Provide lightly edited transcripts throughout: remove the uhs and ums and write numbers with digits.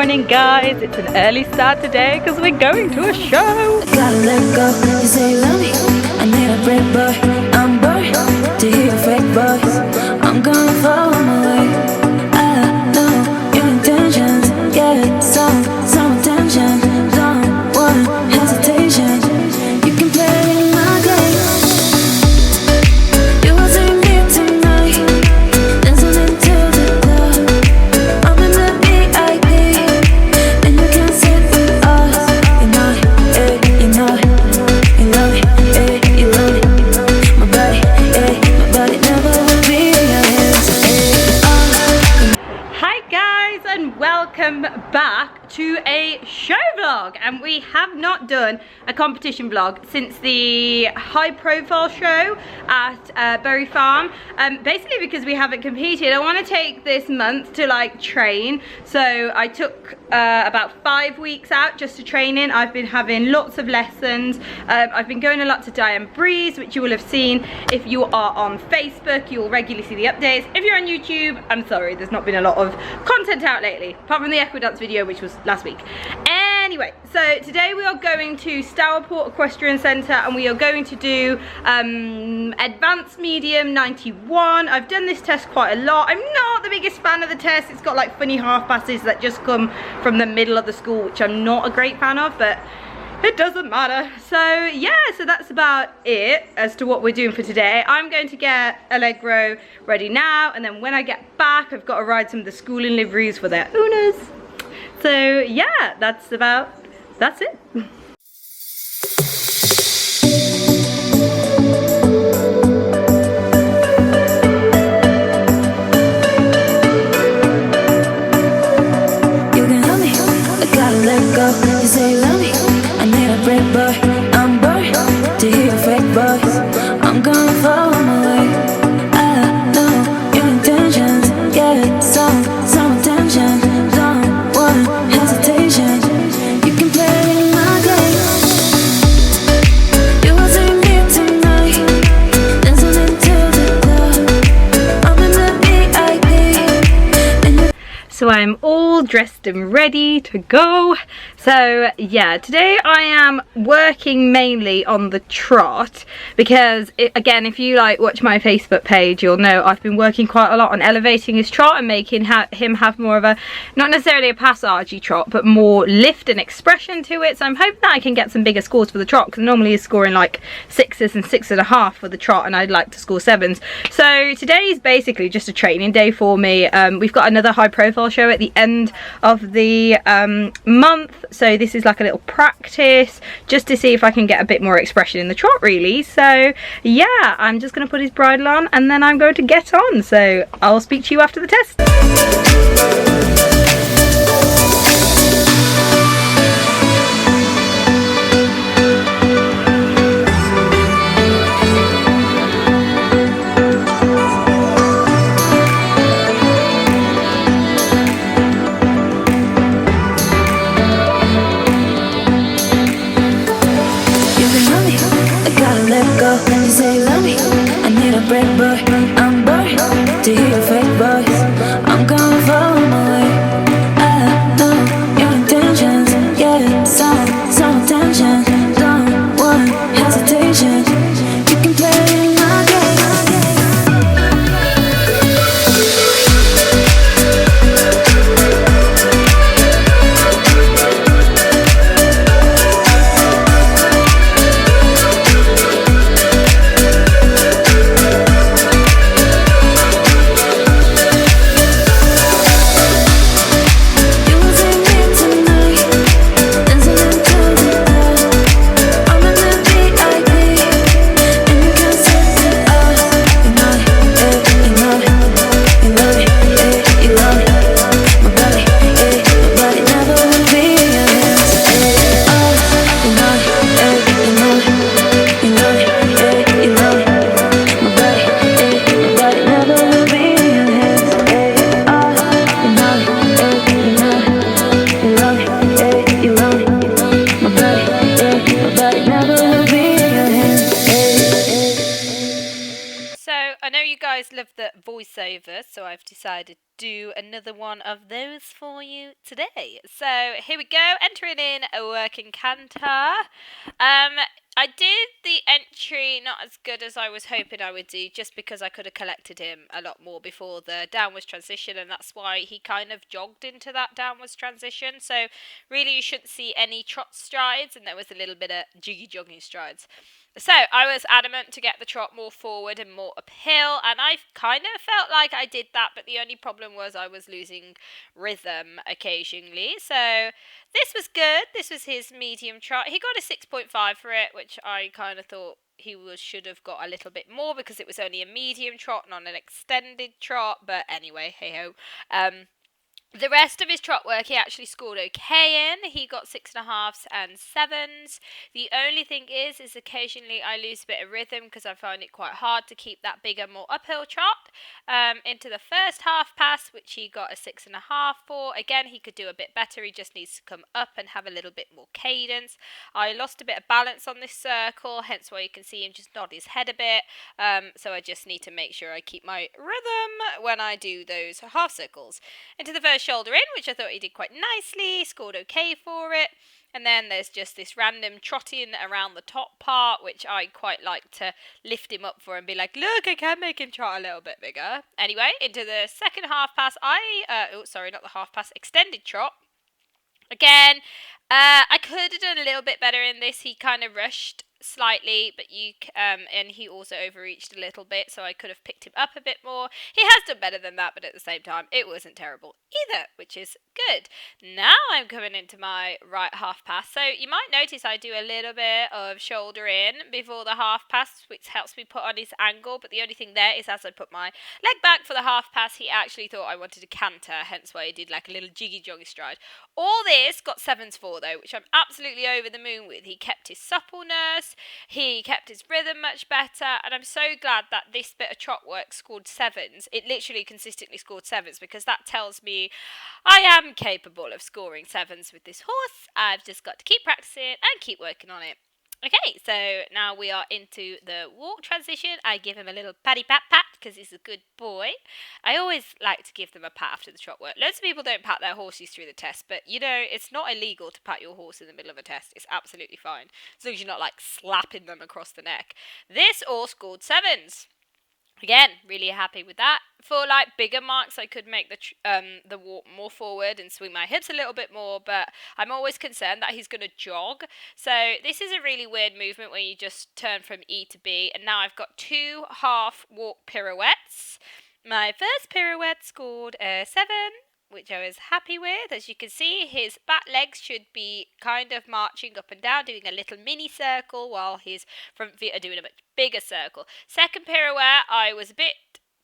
morning, guys. It's an early start today because we're going to a show. Gotta let go, you say you love me. I need a break, boy. I'm bored to hear your fake voice. I'm gonna follow my way. I know your intentions. Yeah, some attention. Don't want hesitation. You can play my game. You will see me tonight, dancing until the club. I'm in the VIP, and you can sit with us. You know it, you know it, you love it, you love it. My body never will be in your hands. Hi guys, and welcome back to a show vlog. And we have not done a competition vlog since the high profile show at Bury Farm, basically because we haven't competed. I want to take this month to like train, so I took about 5 weeks out just to train in. I've been having lots of lessons. I've been going a lot to Diane Breeze, which you will have seen. If you are on Facebook, you will regularly see the updates. If you're on YouTube, I'm sorry, there's not been a lot of content out lately, apart from the Equidance video, which was last week. Anyway, so today we are going to Stourport Equestrian Centre, and we are going to do Advanced Medium 91. I've done this test quite a lot. I'm not the biggest fan of the test. It's got like funny half passes that just come from the middle of the school, which I'm not a great fan of, but it doesn't matter. So yeah, so that's about it as to what we're doing for today. I'm going to get Allegro ready now, and then when I get back, I've got to ride some of the schooling liveries for their owners. So yeah, that's it. You say you love me, I need a break, boy. I'm bored to hear your fake voice. I'm gonna follow my way. I know your intentions. Yeah, some attention. Don't want hesitation. You can play my game. You will see me tonight, dancing until the club. I'm in the VIP, and you. So I'm all dressed and ready to go. So yeah, today I am working mainly on the trot because again, if you like watch my Facebook page, you'll know I've been working quite a lot on elevating his trot and making him have more of a, not necessarily a passagey trot, but more lift and expression to it. So I'm hoping that I can get some bigger scores for the trot, because normally he's scoring like 6s and 6.5 for the trot, and I'd like to score 7s. So today is basically just a training day for me. We've got another high profile show at the end of the month, so this is like a little practice just to see if I can get a bit more expression in the trot, really. So yeah, I'm just going to put his bridle on and then I'm going to get on. So I'll speak to you after the test. You say you love me, I need a break, boy. I'm bored to hear your fake voice. I'm gonna follow my way. I know your intentions. Yeah, some attention. Don't want hesitation. You can play my I know you guys love the voiceover, so I've decided to do another one of those for you today. So here we go, entering in a working canter. I did the entry not as good as I was hoping I would do, just because I could have collected him a lot more before the downwards transition, and that's why he kind of jogged into that downwards transition. So really you shouldn't see any trot strides, and there was a little bit of jiggy jogging strides. So I was adamant to get the trot more forward and more uphill, and I kind of felt like I did that, but the only problem was I was losing rhythm occasionally. So this was good. This was his medium trot. He got a 6.5 for it, which I kind of thought should have got a little bit more because it was only a medium trot, not an extended trot. But anyway, hey ho. The rest of his trot work he actually scored okay in. He got 6.5s and 7s. The only thing is occasionally I lose a bit of rhythm because I find it quite hard to keep that bigger, more uphill trot. Into the first half pass, which he got a 6.5 for. Again, he could do a bit better. He just needs to come up and have a little bit more cadence. I lost a bit of balance on this circle, hence why you can see him just nod his head a bit. So I just need to make sure I keep my rhythm when I do those half circles. Into the first shoulder in, which I thought he did quite nicely, scored okay for it. And then there's just this random trotting around the top part, which I quite like to lift him up for and be like, look, I can make him trot a little bit bigger. Anyway, into the second half pass, not the half pass, extended trot. Again, I could have done a little bit better in this. He kind of rushed slightly, but and he also overreached a little bit, so I could have picked him up a bit more. He has done better than that, but at the same time, it wasn't terrible either, which is good. Now I'm coming into my right half pass, so you might notice I do a little bit of shoulder in before the half pass, which helps me put on his angle, but the only thing there is as I put my leg back for the half pass, he actually thought I wanted to canter, hence why he did like a little jiggy joggy stride. All this got 7s for though, which I'm absolutely over the moon with. He kept his suppleness, he kept his rhythm much better, and I'm so glad that this bit of trot work scored 7s. It literally consistently scored 7s, because that tells me I am capable of scoring 7s with this horse. I've just got to keep practicing and keep working on it. Okay, so now we are into the walk transition. I give him a little patty pat because he's a good boy. I always like to give them a pat after the trot work. Loads of people don't pat their horses through the test, but you know, it's not illegal to pat your horse in the middle of a test. It's absolutely fine, as long as you're not like slapping them across the neck. This all scored 7s. Again, really happy with that. For like bigger marks, I could make the walk more forward and swing my hips a little bit more, but I'm always concerned that he's going to jog. So this is a really weird movement where you just turn from E to B, and now I've got 2 half walk pirouettes. My first pirouette scored a 7, which I was happy with. As you can see, his back legs should be kind of marching up and down, doing a little mini circle, while his front feet are doing a much bigger circle. Second pirouette, I was a bit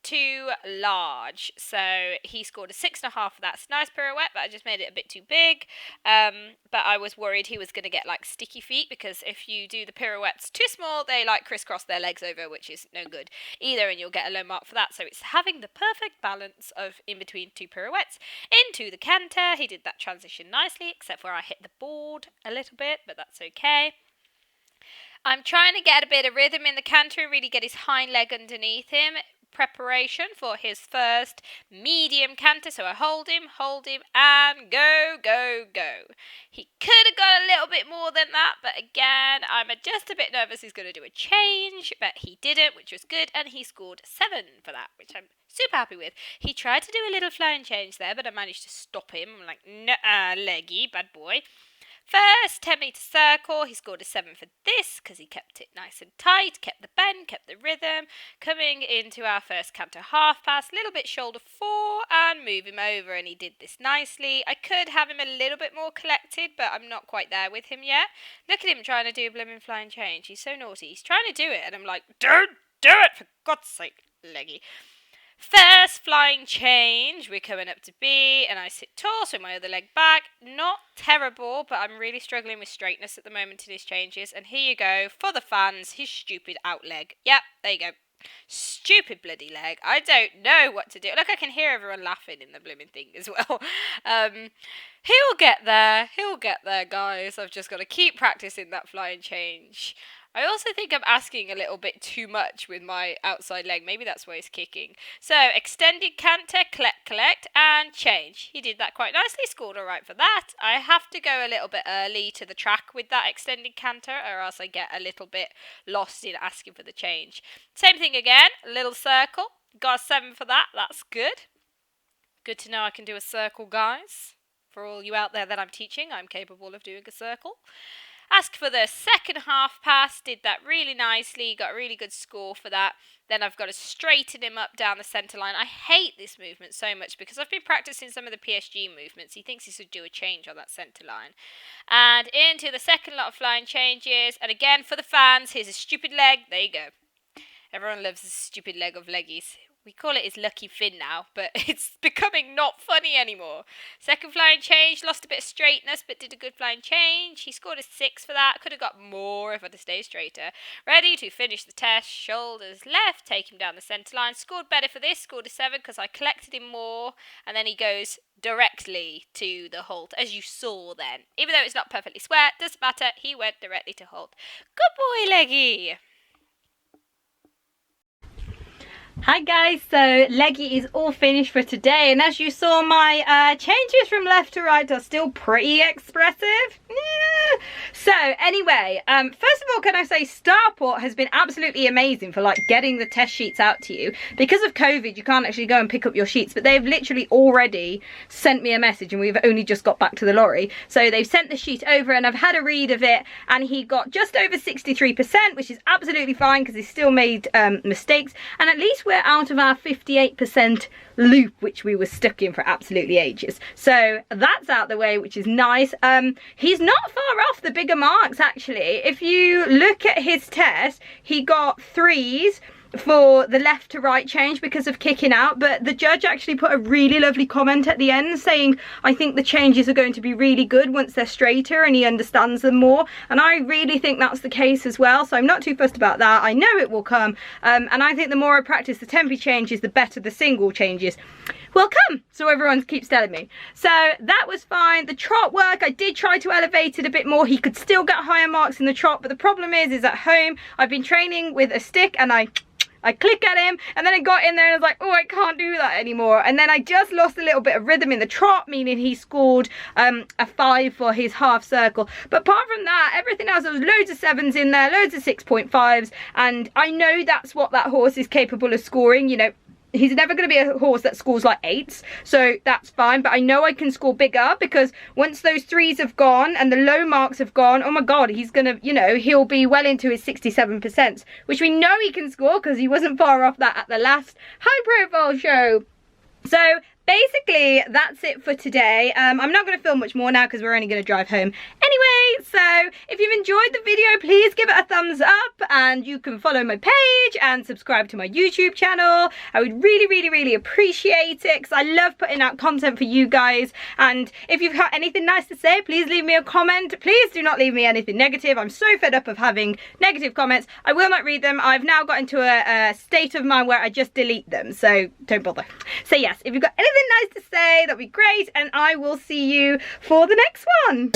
too large, so he scored a 6.5 for that. It's a nice pirouette, but I just made it a bit too big. But I was worried he was going to get like sticky feet, because if you do the pirouettes too small, they like crisscross their legs over, which is no good either, and you'll get a low mark for that. So it's having the perfect balance of in between 2 pirouettes. Into the canter, he did that transition nicely, except where I hit the board a little bit, but that's okay. I'm trying to get a bit of rhythm in the canter and really get his hind leg underneath him. Preparation for his first medium canter. So I hold him, and go, go, go. He could have got a little bit more than that, but again, I'm just a bit nervous he's going to do a change, but he didn't, which was good, and he scored 7 for that, which I'm super happy with. He tried to do a little flying change there, but I managed to stop him. I'm like, nah, leggy, bad boy. First 10-metre circle, he scored a 7 for this because he kept it nice and tight, kept the bend, kept the rhythm. Coming into our first canter half pass, little bit shoulder 4 and move him over, and he did this nicely. I could have him a little bit more collected, but I'm not quite there with him yet. Look at him trying to do a blooming flying change. He's so naughty. He's trying to do it, and I'm like, don't do it, for God's sake, leggy. First flying change, we're coming up to B, and I sit tall, so my other leg back. Not terrible, but I'm really struggling with straightness at the moment in his changes. And here you go, for the fans, his stupid out leg. Yep, there you go. Stupid bloody leg. I don't know what to do. Look, I can hear everyone laughing in the blooming thing as well. He'll get there, guys. I've just got to keep practicing that flying change. I also think I'm asking a little bit too much with my outside leg. Maybe that's why he's kicking. So, extended canter, collect, and change. He did that quite nicely, scored all right for that. I have to go a little bit early to the track with that extended canter, or else I get a little bit lost in asking for the change. Same thing again, little circle. Got a 7 for that, that's good. Good to know I can do a circle, guys. For all you out there that I'm teaching, I'm capable of doing a circle. Asked for the second half pass, did that really nicely, got a really good score for that. Then I've got to straighten him up down the centre line. I hate this movement so much because I've been practicing some of the PSG movements. He thinks he should do a change on that centre line. And into the second lot of flying changes. And again, for the fans, here's a stupid leg. There you go. Everyone loves this stupid leg of leggies. We call it his lucky fin now, but it's becoming not funny anymore. Second flying change, lost a bit of straightness, but did a good flying change. He scored a 6 for that. Could have got more if I'd have stayed straighter. Ready to finish the test. Shoulders left, take him down the centre line. Scored better for this, scored a 7 because I collected him more. And then he goes directly to the halt, as you saw then. Even though it's not perfectly square, doesn't matter. He went directly to halt. Good boy, Leggy. Hi guys, so leggy is all finished for today, and as you saw, my changes from left to right are still pretty expressive. Yeah. So anyway, first of all, can I say Stourport has been absolutely amazing for like getting the test sheets out to you. Because of COVID, you can't actually go and pick up your sheets, but they've literally already sent me a message, and we've only just got back to the lorry. So they've sent the sheet over, and I've had a read of it, and he got just over 63%, which is absolutely fine because he still made mistakes, and at least we're out of our 58% loop, which we were stuck in for absolutely ages. So that's out the way, which is nice. He's not far off the bigger marks, actually. If you look at his test, he got 3s for the left to right change because of kicking out, but the judge actually put a really lovely comment at the end saying, I think the changes are going to be really good once they're straighter and he understands them more, and I really think that's the case as well, so I'm not too fussed about that. I know it will come, and I think the more I practice the tempi changes, the better the single changes will come, so everyone keeps telling me. So that was fine. The trot work, I did try to elevate it a bit more. He could still get higher marks in the trot, but the problem is at home I've been training with a stick, and I click at him, and then I got in there and I was like, oh, I can't do that anymore. And then I just lost a little bit of rhythm in the trot, meaning he scored a 5 for his half circle. But apart from that, everything else, there was loads of 7s in there, loads of 6.5s, and I know that's what that horse is capable of scoring. You know, he's never going to be a horse that scores like 8s, so that's fine, but I know I can score bigger because once those 3s have gone and the low marks have gone, oh my god, he's going to, you know, he'll be well into his 67%, which we know he can score because he wasn't far off that at the last high profile show. So basically that's it for today. I'm not going to film much more now because we're only going to drive home anyway. So if you've enjoyed the video, please give it a thumbs up, and you can follow my page and subscribe to my YouTube channel. I would really appreciate it because I love putting out content for you guys. And if you've got anything nice to say, please leave me a comment. Please do not leave me anything negative. I'm so fed up of having negative comments. I will not read them. I've now got into a state of mind where I just delete them, so don't bother. So yes, if you've got anything nice to say, that'd be great, and I will see you for the next one.